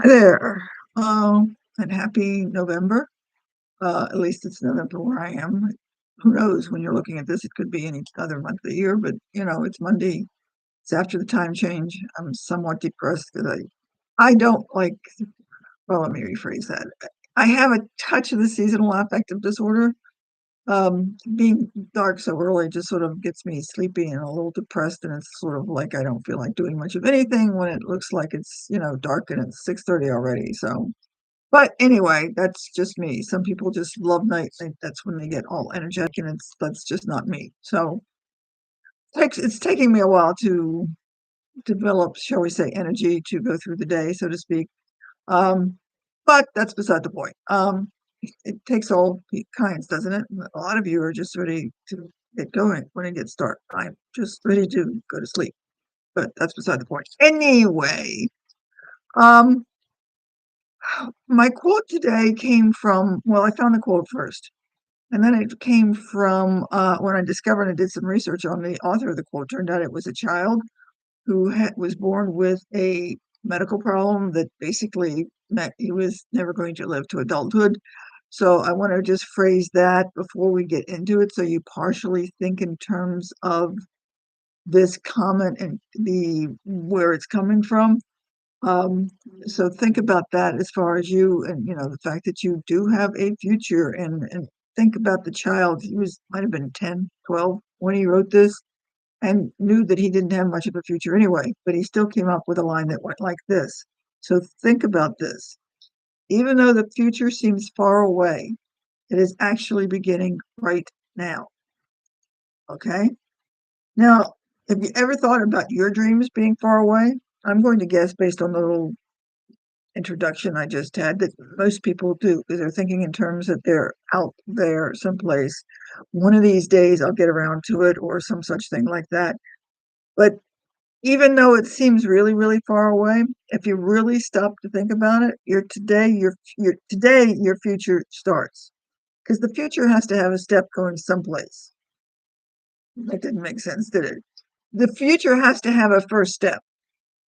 Hi there. And happy November. At least it's November where I am. Who knows when you're looking at this? It could be any other month of the year, but it's Monday. It's after the time change. I'm somewhat depressed because I don't like, well, let me rephrase that. I have a touch of the seasonal affective disorder. Being dark so early just sort of gets me sleepy and a little depressed, and it's sort of like I don't feel like doing much of anything when it looks like it's, dark and it's 6:30 already. So but anyway, that's just me. Some people just love night. That's when they get all energetic, and that's just not me. So it's taking me a while to develop, shall we say, energy to go through the day, so to speak. Um, but that's beside the point. It takes all kinds, doesn't it? A lot of you are just ready to get going when it gets dark. I'm just ready to go to sleep, but that's beside the point. Anyway, um, my quote today came from, well, I found the quote first. And then it came from when I discovered and did some research on the author of the quote. Turned out it was a child who was born with a medical problem that basically meant he was never going to live to adulthood. So I want to just phrase that before we get into it, so you partially think in terms of this comment and the where it's coming from. Um, so think about that as far as you and the fact that you do have a future, and think about the child. He might have been 10, 12 when he wrote this and knew that he didn't have much of a future anyway, but he still came up with a line that went like this. So think about this. Even though the future seems far away, it is actually beginning right now. Okay? Now, have you ever thought about your dreams being far away? I'm going to guess based on the little introduction I just had that most people do, because they're thinking in terms that they're out there someplace. One of these days I'll get around to it, or some such thing like that. But even though it seems really, really far away, if you really stop to think about it, your future starts. Because the future has to have a step going someplace. That didn't make sense, did it? The future has to have a first step.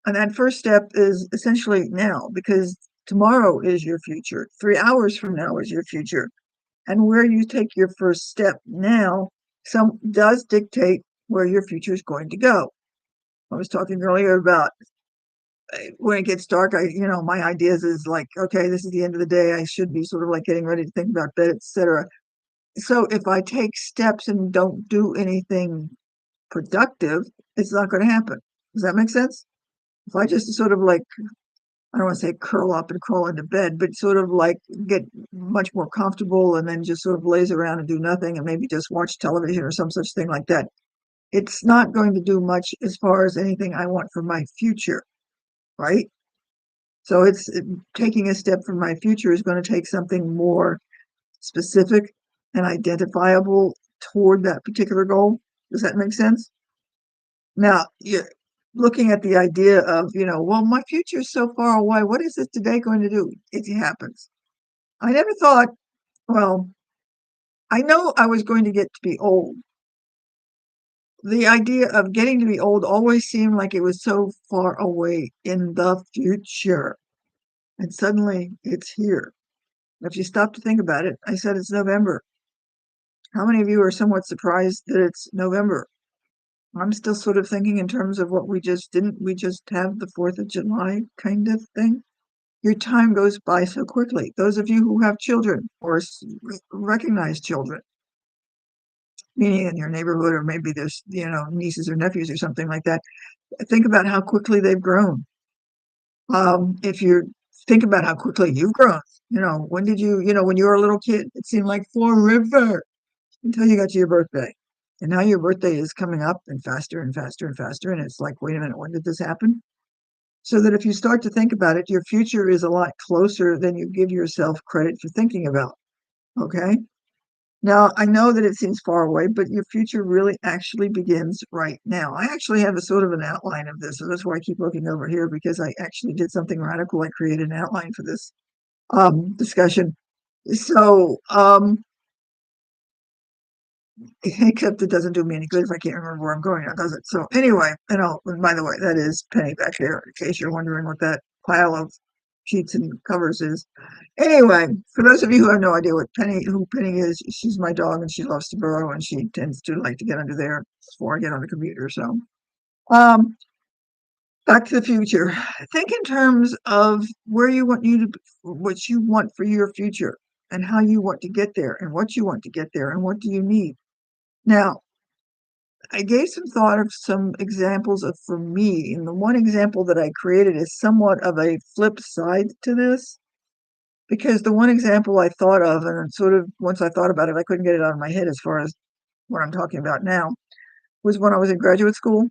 And that first step is essentially now, because tomorrow is your future. 3 hours from now is your future. And where you take your first step now some does dictate where your future is going to go. I was talking earlier about when it gets dark, my ideas is like, okay, this is the end of the day. I should be sort of like getting ready to think about bed, etc. So if I take steps and don't do anything productive, it's not going to happen. Does that make sense? If I just sort of like, I don't want to say curl up and crawl into bed, but sort of like get much more comfortable and then just sort of laze around and do nothing and maybe just watch television or some such thing like that. It's not going to do much as far as anything I want for my future, right? So taking a step for my future is going to take something more specific and identifiable toward that particular goal. Does that make sense? Now, you're looking at the idea of, well, my future is so far away. What is this today going to do? It happens. I never thought, well, I know I was going to get to be old. The idea of getting to be old always seemed like it was so far away in the future. And suddenly it's here. If you stop to think about it, I said it's November. How many of you are somewhat surprised that it's November? I'm still sort of thinking in terms of what we just have the 4th of July kind of thing. Your time goes by so quickly. Those of you who have children or recognize children, meaning in your neighborhood, or maybe there's, nieces or nephews or something like that, think about how quickly they've grown. If you think about how quickly you've grown, when did when you were a little kid, it seemed like forever until you got to your birthday. And now your birthday is coming up and faster and faster and faster. And it's like, wait a minute, when did this happen? So that if you start to think about it, your future is a lot closer than you give yourself credit for thinking about. Okay. Now, I know that it seems far away, but your future really actually begins right now. I actually have a sort of an outline of this. So that's why I keep looking over here, because I actually did something radical. I created an outline for this discussion. So, except it doesn't do me any good if I can't remember where I'm going now, does it? So anyway, and by the way, that is Penny back there, in case you're wondering what that pile of sheets and covers is. Anyway, for those of you who have no idea who Penny is, she's my dog and she loves to burrow and she tends to like to get under there before I get on the computer. So, um, Back to the Future. Think in terms of what you want for your future and how you want to get there and what you want to get there and what do you need. Now, I gave some thought of some examples of for me, and the one example that I created is somewhat of a flip side to this. Because the one example I thought of, and sort of once I thought about it, I couldn't get it out of my head as far as what I'm talking about now, was when I was in graduate school.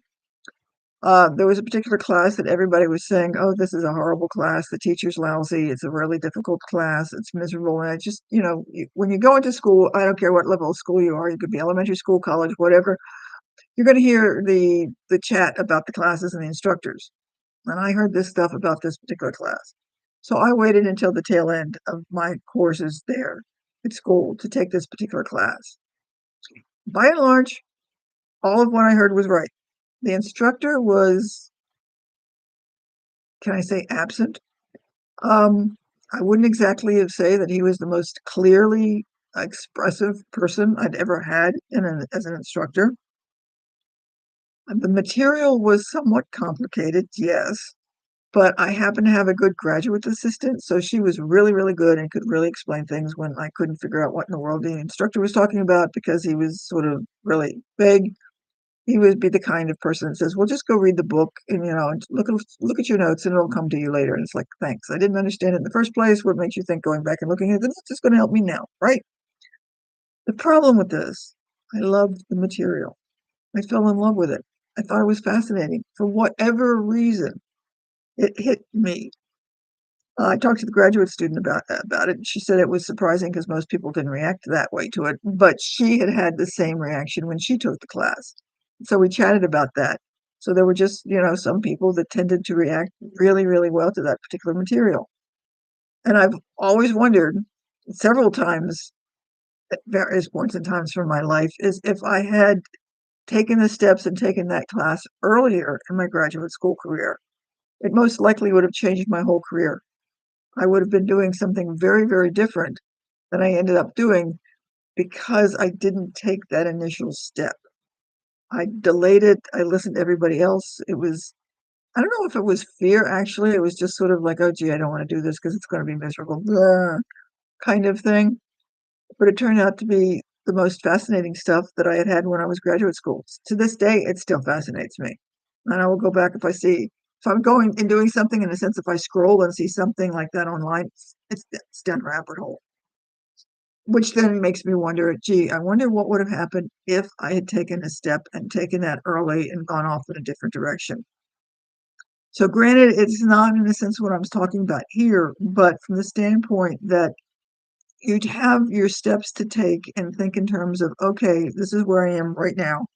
There was a particular class that everybody was saying, "Oh, this is a horrible class. The teacher's lousy. It's a really difficult class. It's miserable." And I just, when you go into school, I don't care what level of school you are, you could be elementary school, college, whatever, you're going to hear the chat about the classes and the instructors. And I heard this stuff about this particular class. So I waited until the tail end of my courses there at school to take this particular class. By and large, all of what I heard was right. The instructor was, can I say, absent? I wouldn't exactly say that he was the most clearly expressive person I'd ever had as an instructor. The material was somewhat complicated, yes, but I happen to have a good graduate assistant, so she was really, really good and could really explain things when I couldn't figure out what in the world the instructor was talking about because he was sort of really vague. He would be the kind of person that says, "Well, just go read the book and and look at your notes, and it'll come to you later." And it's like, "Thanks, I didn't understand it in the first place. What makes you think going back and looking at the notes is going to help me now, right?" The problem with this, I loved the material. I fell in love with it. I thought it was fascinating for whatever reason. It hit me. I talked to the graduate student about it, and she said it was surprising because most people didn't react that way to it, but she had the same reaction when she took the class. So we chatted about that. So there were just, some people that tended to react really, really well to that particular material. And I've always wondered several times at various points in times from my life is if I had taken the steps and taken that class earlier in my graduate school career, it most likely would have changed my whole career. I would have been doing something very, very different than I ended up doing because I didn't take that initial step. I delayed it. I listened to everybody else. I don't know if it was fear, actually. It was just sort of like, oh, gee, I don't want to do this because it's going to be miserable, blah, kind of thing. But it turned out to be the most fascinating stuff that I had when I was graduate school. To this day, it still fascinates me. And I will go back if I'm going and doing something, in a sense, if I scroll and see something like that online, it's down a rabbit hole, which then makes me wonder, gee, I wonder what would have happened if I had taken a step and taken that early and gone off in a different direction. So granted, it's not in a sense what I was talking about here, but from the standpoint that you'd have your steps to take and think in terms of, okay, this is where I am right now.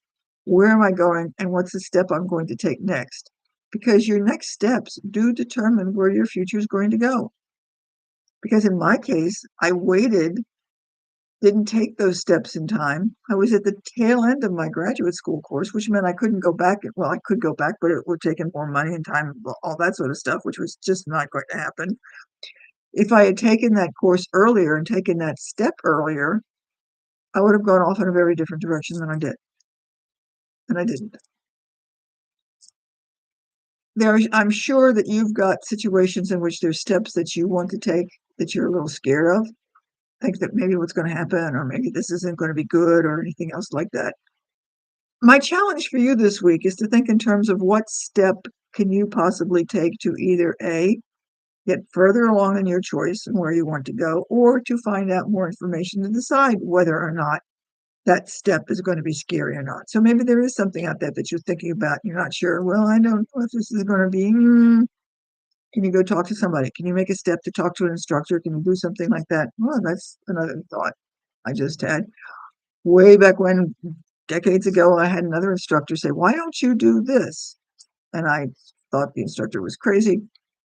Where am I going? And what's the step I'm going to take next? Because your next steps do determine where your future is going to go. Because in my case, I waited, didn't take those steps in time. I was at the tail end of my graduate school course, which meant I couldn't go back. Well, I could go back, but it would take more money and time, all that sort of stuff, which was just not going to happen. If I had taken that course earlier and taken that step earlier, I would have gone off in a very different direction than I did. And I didn't. I'm sure that you've got situations in which there's steps that you want to take that you're a little scared of. Think that maybe what's going to happen, or maybe this isn't going to be good, or anything else like that. My challenge for you this week is to think in terms of what step can you possibly take to either A, get further along in your choice and where you want to go, or to find out more information to decide whether or not that step is going to be scary or not. So maybe there is something out there that you're thinking about. You're not sure. Well, I don't know if this is going to be. Can you go talk to somebody? Can you make a step to talk to an instructor? Can you do something like that? Well, that's another thought I just had. Way back when, decades ago, I had another instructor say, "Why don't you do this?" And I thought the instructor was crazy.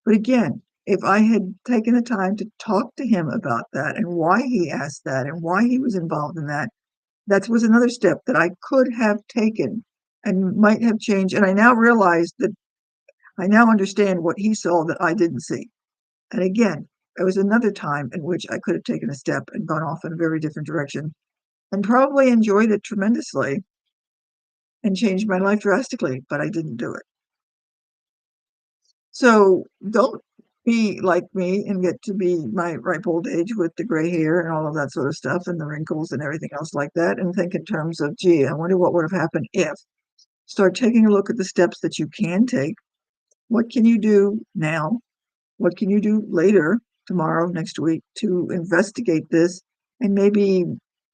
But again, if I had taken the time to talk to him about that and why he asked that and why he was involved in that, that was another step that I could have taken and might have changed. And I now realize that I now understand what he saw that I didn't see. And again, there was another time in which I could have taken a step and gone off in a very different direction and probably enjoyed it tremendously and changed my life drastically, but I didn't do it. So don't be like me and get to be my ripe old age with the gray hair and all of that sort of stuff and the wrinkles and everything else like that and think in terms of, gee, I wonder what would have happened if. Start taking a look at the steps that you can take. What can you do now? What can you do later, tomorrow, next week, to investigate this and maybe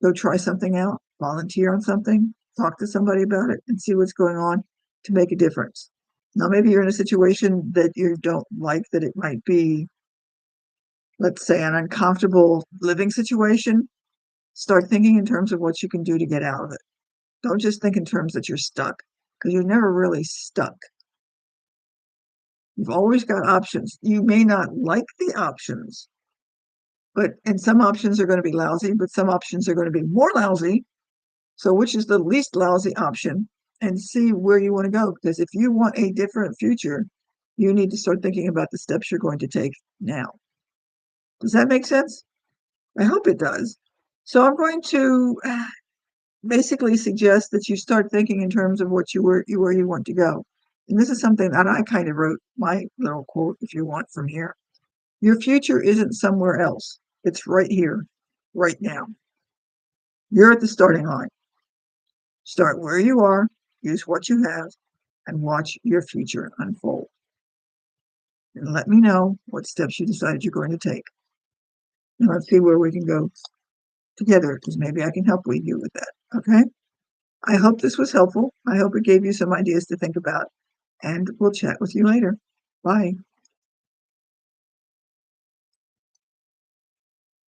go try something out, volunteer on something, talk to somebody about it, and see what's going on to make a difference? Now, maybe you're in a situation that you don't like, that it might be, let's say, an uncomfortable living situation. Start thinking in terms of what you can do to get out of it. Don't just think in terms that you're stuck, because you're never really stuck. You've always got options. You may not like the options, and some options are going to be lousy, but some options are going to be more lousy. So which is the least lousy option? And see where you want to go. Because if you want a different future, you need to start thinking about the steps you're going to take now. Does that make sense? I hope it does. So I'm going to basically suggest that you start thinking in terms of where you want to go. And this is something that I kind of wrote my little quote, if you want, from here. Your future isn't somewhere else. It's right here, right now. You're at the starting line. Start where you are, use what you have, and watch your future unfold. And let me know what steps you decide you're going to take. And let's see where we can go together, because maybe I can help you with that. Okay? I hope this was helpful. I hope it gave you some ideas to think about, and we'll chat with you later. Bye.